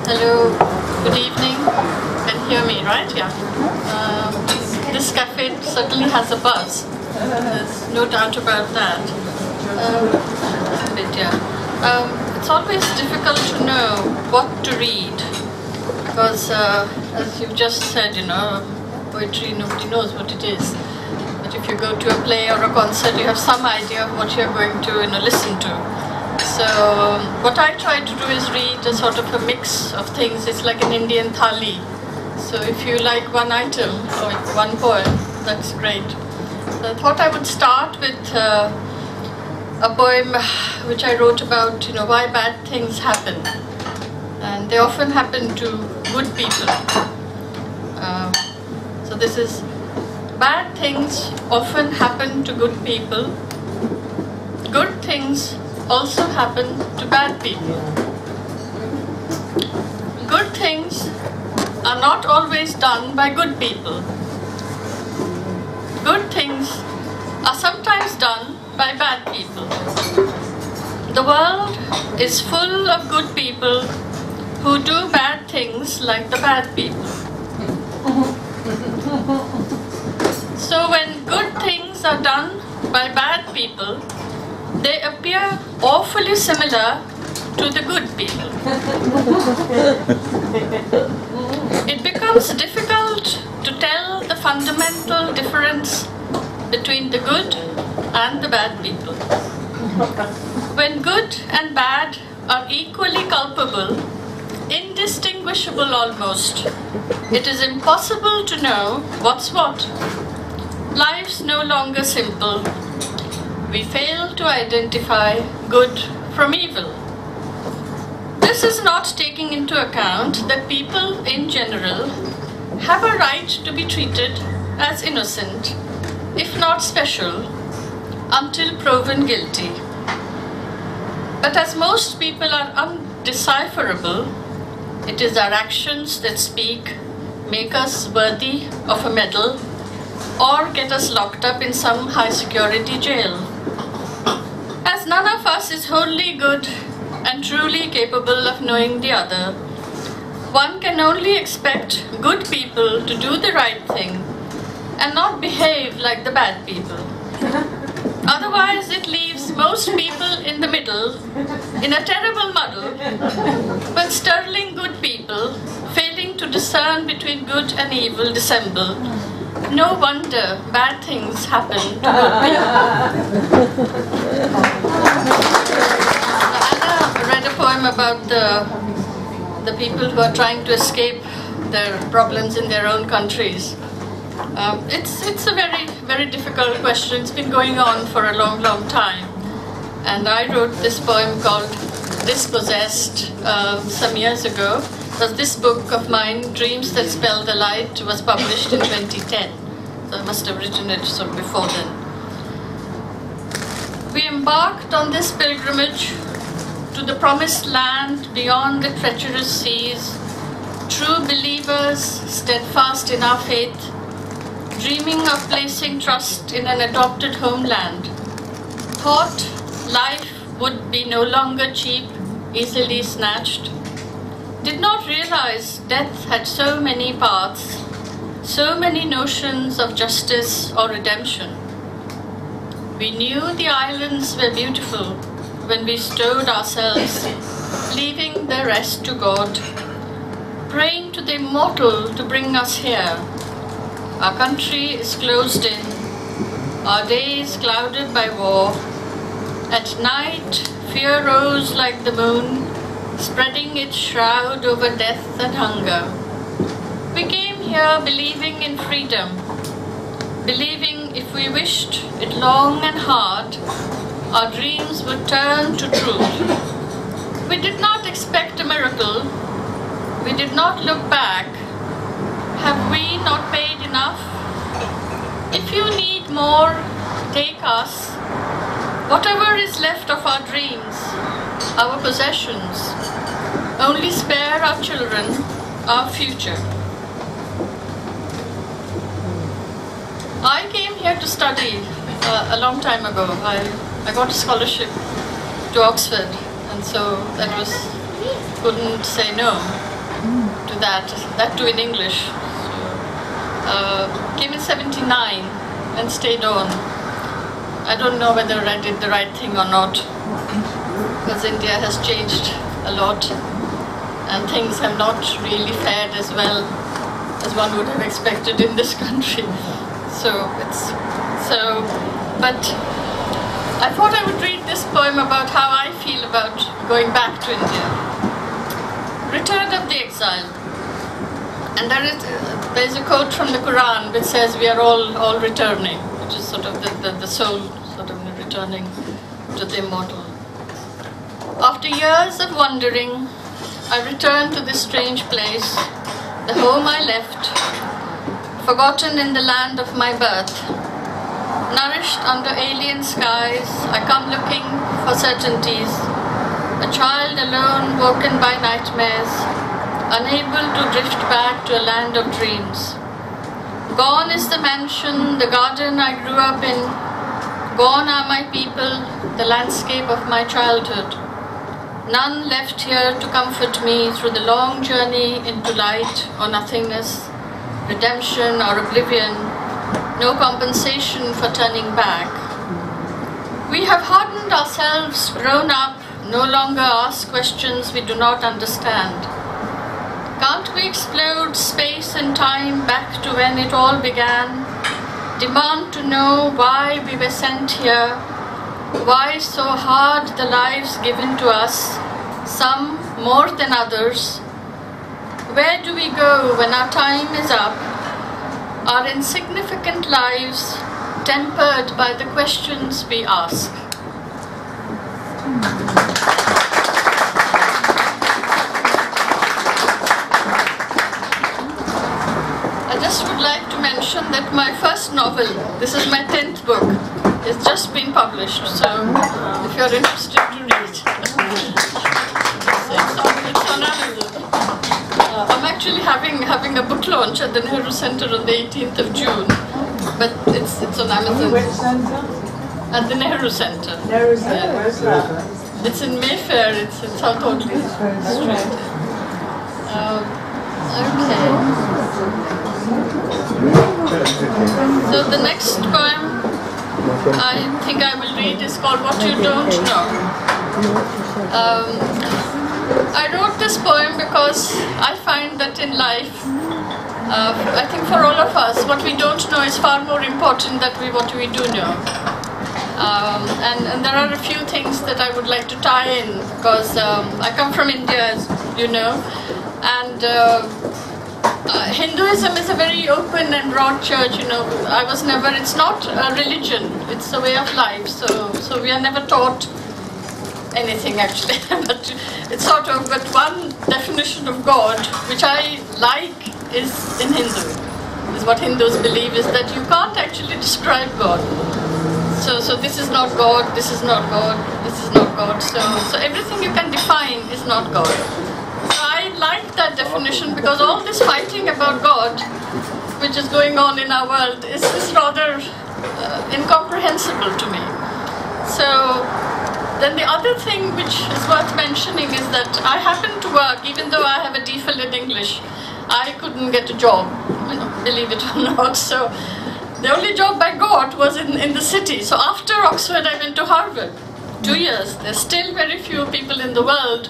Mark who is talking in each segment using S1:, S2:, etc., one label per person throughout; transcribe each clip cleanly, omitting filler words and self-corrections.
S1: Hello, good evening. You can hear me, right? Yeah. This cafe certainly has a buzz. There's no doubt about that. It's always difficult to know what to read because, as you've just said, poetry, nobody knows what it is. But if you go to a play or a concert, you have some idea of what you're going to listen to. So what I try to do is read a sort of a mix of things. It's like an Indian thali. So if you like one item or one poem, that's great. So I thought I would start with a poem which I wrote about, why bad things happen. And they often happen to good people. So this is, bad things often happen to good people. Good things also happen to bad people. Good things are not always done by good people. Good things are sometimes done by bad people. The world is full of good people who do bad things like the bad people. So when good things are done by bad people, they appear awfully similar to the good people. It becomes difficult to tell the fundamental difference between the good and the bad people. When good and bad are equally culpable, indistinguishable almost, it is impossible to know what's what. Life's no longer simple. We fail to identify good from evil. This is not taking into account that people in general have a right to be treated as innocent, if not special, until proven guilty. But as most people are undecipherable, it is our actions that speak, make us worthy of a medal, or get us locked up in some high-security jail. As none of us is wholly good and truly capable of knowing the other, one can only expect good people to do the right thing and not behave like the bad people. Otherwise, it leaves most people in the middle, in a terrible muddle, when sterling good people, failing to discern between good and evil, dissemble. No wonder bad things happen to good people. Anna read a poem about the people who are trying to escape their problems in their own countries. It's a very, very difficult question. It's been going on for a long, long time. And I wrote this poem called Dispossessed some years ago. Because this book of mine, Dreams That Spell the Light, was published in 2010. So I must have written it sort of before then. We embarked on this pilgrimage to the promised land beyond the treacherous seas, true believers, steadfast in our faith, dreaming of placing trust in an adopted homeland. Thought life would be no longer cheap, easily snatched. Did not realize death had so many paths, so many notions of justice or redemption. We knew the islands were beautiful when we stowed ourselves, leaving the rest to God, praying to the immortal to bring us here. Our country is closed in, our days clouded by war. At night, fear rose like the moon, spreading its shroud over death and hunger. We came here believing in freedom, believing if we wished it long and hard, our dreams would turn to truth. We did not expect a miracle. We did not look back. Have we not paid enough? If you need more, take us. Whatever is left of our dreams, our possessions, only spare our children, our future. I came here to study a long time ago. I got a scholarship to Oxford, and so that was, couldn't say no. to that too in English. Came in '79 and stayed on. I don't know whether I did the right thing or not, because India has changed a lot and things have not really fared as well as one would have expected in this country. But I thought I would read this poem about how I feel about going back to India. Return of the Exile. And there is a quote from the Quran which says we are all returning, which is sort of the soul sort of returning to the immortal. After years of wandering, I returned to this strange place, the home I left, forgotten in the land of my birth. Nourished under alien skies, I come looking for certainties, a child alone woken by nightmares, unable to drift back to a land of dreams. Gone is the mansion, the garden I grew up in. Gone are my people, the landscape of my childhood. None left here to comfort me through the long journey into light or nothingness, redemption or oblivion, no compensation for turning back. We have hardened ourselves, grown up, no longer ask questions we do not understand. Can't we explode space and time back to when it all began? Demand to know why we were sent here, why so hard the lives given to us, some more than others. Where do we go when our time is up? Our insignificant lives tempered by the questions we ask. I just would like to mention that my first novel, this is my 10th book, has just been published, so if you're interested to read, it's on Amazon. I'm actually having a book launch at the Nehru Center on the 18th of June, but it's on Amazon.
S2: Which center?
S1: At the Nehru Center.
S2: Nehru Center, where's that?
S1: It's in Mayfair, it's in South Audley Street. Okay. So the next poem I think I will read is called What You Don't Know. I wrote this poem because I find that in life, I think for all of us, what we don't know is far more important than what we do know. And there are a few things that I would like to tie in, because I come from India, as you know, and Hinduism is a very open and broad church, you know. It's not a religion, it's a way of life, so we are never taught anything actually, but it's sort of, but one definition of God, which I like, is in Hindu, is what Hindus believe, is that you can't actually describe God. So this is not God, this is not God, this is not God, so everything you can define is not God. So I like that definition, because all this fighting about God, which is going on in our world, is rather incomprehensible to me. So then the other thing which is worth mentioning is that I happen to work, even though I have a DPhil in English, I couldn't get a job, you know, believe it or not. So the only job I got was in the city. So after Oxford, I went to Harvard. 2 years. There's still very few people in the world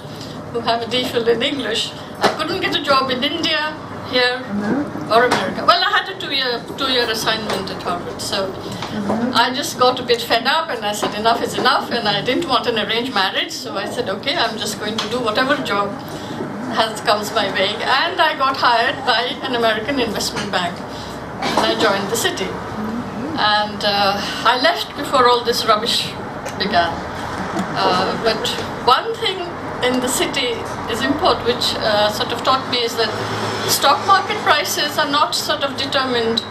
S1: who have a DPhil in English. I couldn't get a job in India, here, or America. Well, I had a two-year assignment at Harvard, so I just got a bit fed up, and I said enough is enough, and I didn't want an arranged marriage, so I said, okay, I'm just going to do whatever job comes my way, and I got hired by an American investment bank, and I joined the city. And I left before all this rubbish began. But one thing in the city is important, which sort of taught me, is that stock market prices are not sort of determined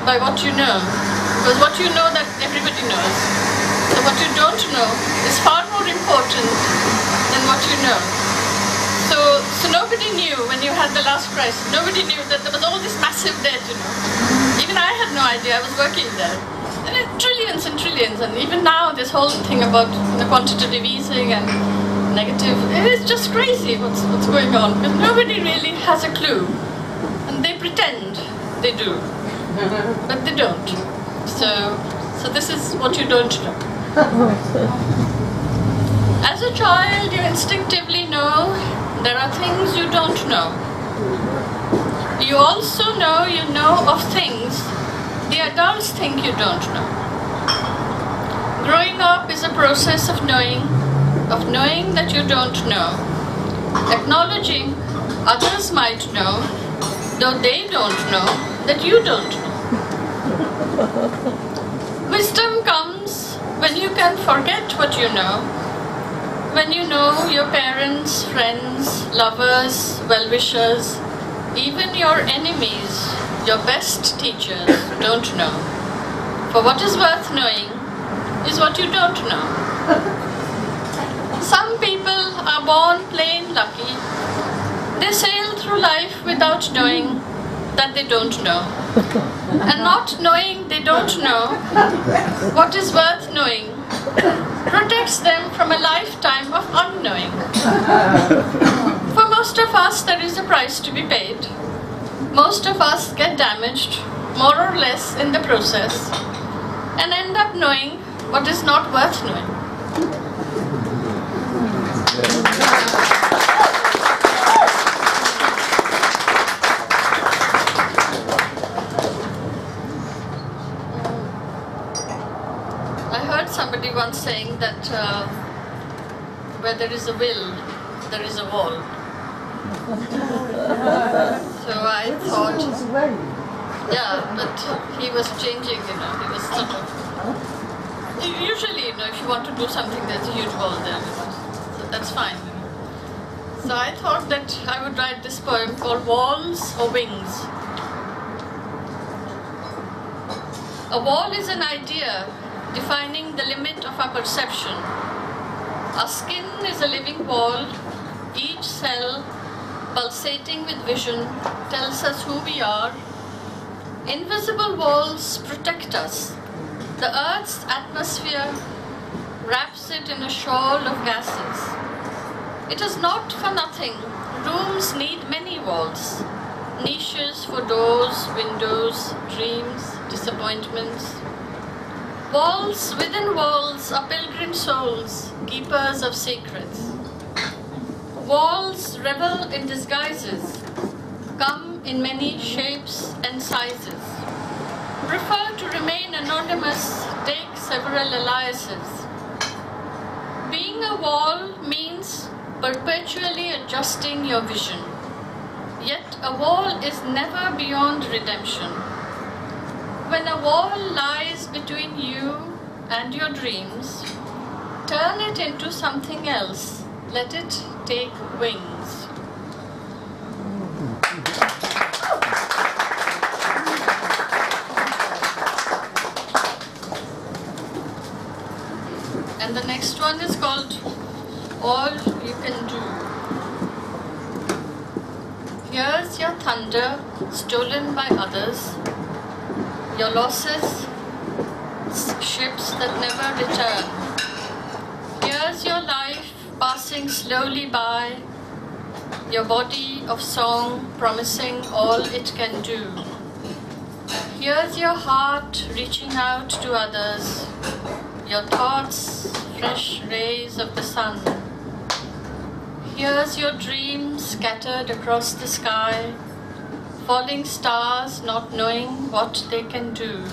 S1: by what you know, because what you know that everybody knows. So what you don't know is far more important than what you know. So nobody knew when you had the last crisis, nobody knew that there was all this massive debt, you know. Even I had no idea, I was working there. And trillions and trillions, and even now this whole thing about the quantitative easing and negative. It's just crazy what's going on, because nobody really has a clue, and they pretend they do, but they don't. So this is what you don't know. As a child, you instinctively know there are things you don't know. You also know you know of things the adults think you don't know. Growing up is a process of knowing that you don't know, acknowledging others might know, though they don't know that you don't know. Wisdom comes when you can forget what you know, when you know your parents, friends, lovers, well-wishers, even your enemies, your best teachers, don't know. For what is worth knowing is what you don't know. Some people are born plain lucky. They sail through life without knowing that they don't know. And not knowing they don't know what is worth knowing protects them from a lifetime of unknowing. For most of us, there is a price to be paid. Most of us get damaged, more or less, in the process, and end up knowing what is not worth knowing. I heard somebody once saying that where there is a will, there is a wall. So I thought, yeah, but he was changing, he was sort of, usually, if you want to do something, there's a huge wall there, so that's fine. So I thought that I would write this poem called Walls or Wings. A wall is an idea defining the limit of our perception. Our skin is a living wall. Each cell, pulsating with vision, tells us who we are. Invisible walls protect us. The Earth's atmosphere wraps it in a shawl of gases. It is not for nothing. Rooms need many walls. Niches for doors, windows, dreams, disappointments. Walls within walls are pilgrim souls, keepers of secrets. Walls revel in disguises, come in many shapes and sizes. Prefer to remain anonymous, take several aliases. Being a wall means perpetually adjusting your vision. Yet a wall is never beyond redemption. When a wall lies between you and your dreams, turn it into something else. Let it take wings. And the next one is called All You Can Do. Here's your thunder stolen by others, your losses, ships that never return. Here's your life passing slowly by, your body of song promising all it can do. Here's your heart reaching out to others, your thoughts fresh rays of the sun. Here's your dreams scattered across the sky, falling stars not knowing what they can do.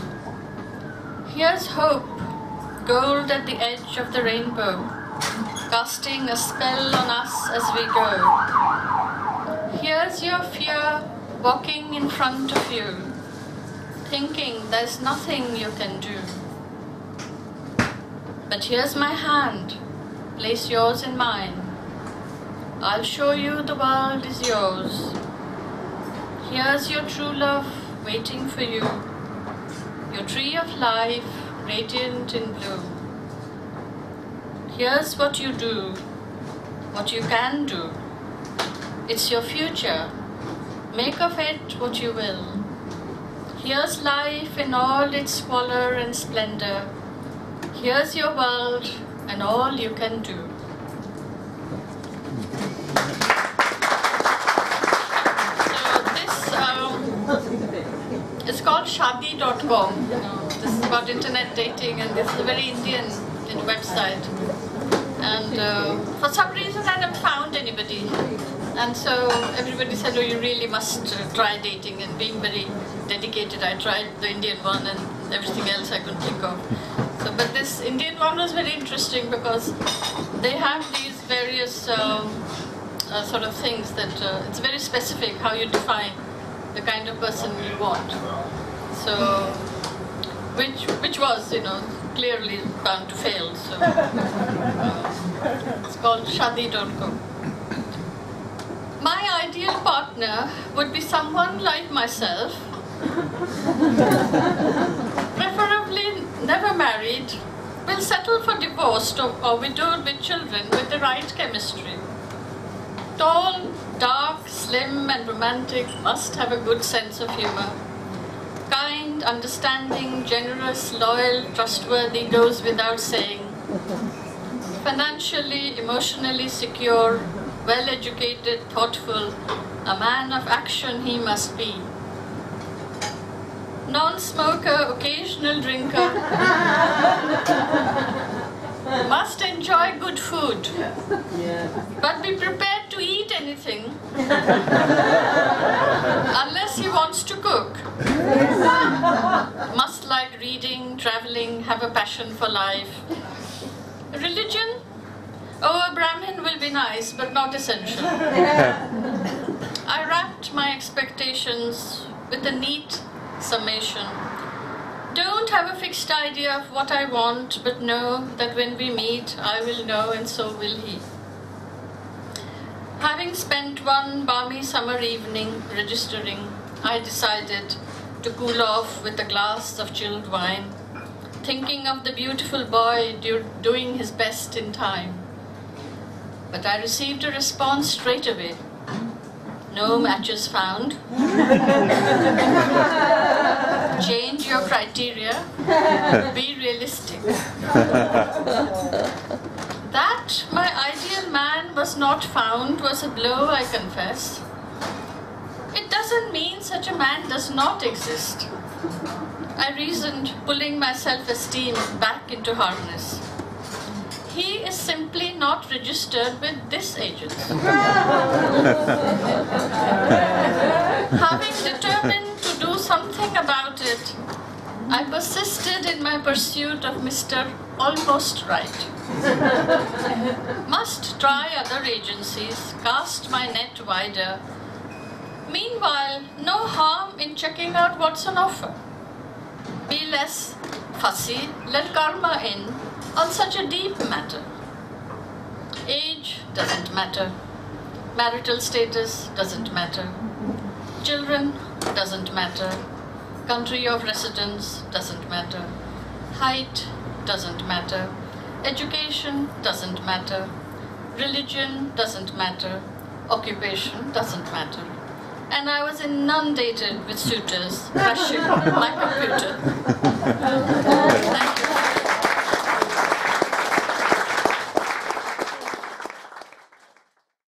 S1: Here's hope, gold at the edge of the rainbow, casting a spell on us as we go. Here's your fear walking in front of you, thinking there's nothing you can do. But here's my hand, place yours in mine. I'll show you the world is yours. Here's your true love waiting for you, your tree of life radiant in bloom. Here's what you do, what you can do. It's your future, make of it what you will. Here's life in all its squalor and splendor. Here's your world and all you can do. shadi.com. This is about internet dating, and this is a very Indian website. And for some reason I hadn't found anybody. And so everybody said, oh, you really must try dating, and being very dedicated, I tried the Indian one and everything else I could think of. So, but this Indian one was very interesting because they have these various sort of things that it's very specific how you define the kind of person you want. So, which was, clearly bound to fail. So, it's called shadi.com. My ideal partner would be someone like myself, preferably never married, will settle for divorced or widowed with children with the right chemistry. Tall, dark, slim and romantic, must have a good sense of humor. Kind, understanding, generous, loyal, trustworthy goes without saying. Financially, emotionally secure, well-educated, thoughtful, a man of action he must be. Non-smoker, occasional drinker, must enjoy good food, but be prepared to eat anything unless he wants to cook. Must like reading, traveling, have a passion for life. Religion? Oh, a Brahmin will be nice, but not essential. I wrapped my expectations with a neat summation. Don't have a fixed idea of what I want, but know that when we meet, I will know and so will he. Having spent one balmy summer evening registering, I decided to cool off with a glass of chilled wine, thinking of the beautiful boy doing his best in time. But I received a response straight away. No matches found. Change your criteria. Be realistic. That my ideal man was not found was a blow, I confess. It doesn't mean such a man does not exist. I reasoned, pulling my self-esteem back into harness. He is simply not registered with this agency. Having determined to do something about it, I persisted in my pursuit of Mr. Almost Right. Must try other agencies, cast my net wider. Meanwhile, no harm in checking out what's on offer. Be less fussy, let karma in on such a deep matter. Age doesn't matter. Marital status doesn't matter. Children doesn't matter. Country of residence doesn't matter. Height doesn't matter. Education doesn't matter. Religion doesn't matter. Occupation doesn't matter. And I was inundated with suitors rushing my computer.